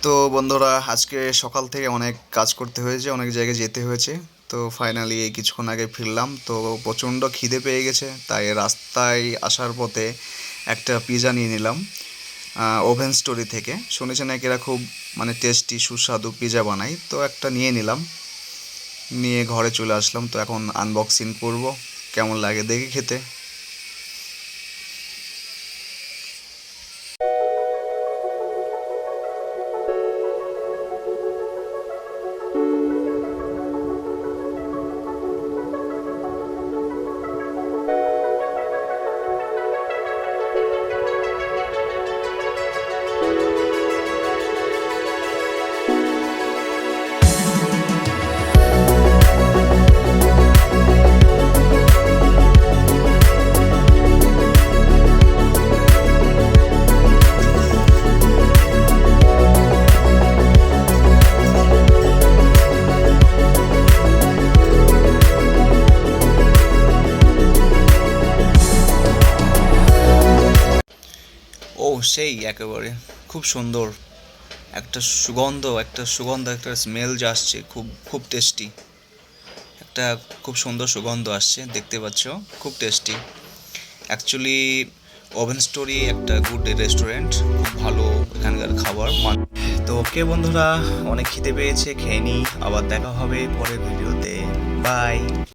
তো বন্ধুরা, আজকে সকাল থেকে অনেক কাজ করতে হয়েছে, অনেক জায়গায় যেতে হয়েছে। তো ফাইনালি এই কিছুক্ষণ আগে ফিরলাম। তো প্রচণ্ড খিদে পেয়ে গেছে, তাই রাস্তায় আসার পথে একটা পিৎজা নিয়ে নিলাম ওভেন স্টোরি থেকে। শুনেছি নাকি এরা খুব টেস্টি সুস্বাদু পিৎজা বানায়, তো একটা নিয়ে নিলাম। নিয়ে ঘরে চলে আসলাম। তো এখন আনবক্সিং করব, কেমন লাগে দেখে খেতে। ও সেই একেবারে খুব সুন্দর একটা স্মেল যা আসছে, খুব খুব টেস্টি। একটা খুব সুন্দর সুগন্ধ আসছে, দেখতে পাচ্ছ, খুব টেস্টি। অ্যাকচুয়ালি ওভেন স্টোরি একটা গুড রেস্টুরেন্ট, খুব ভালো এখানকার খাবার তো ওকে বন্ধুরা, অনেক খিদে পেয়েছে, খেয়ে নিই। আবার দেখা হবে পরের ভিডিওতে। বাই।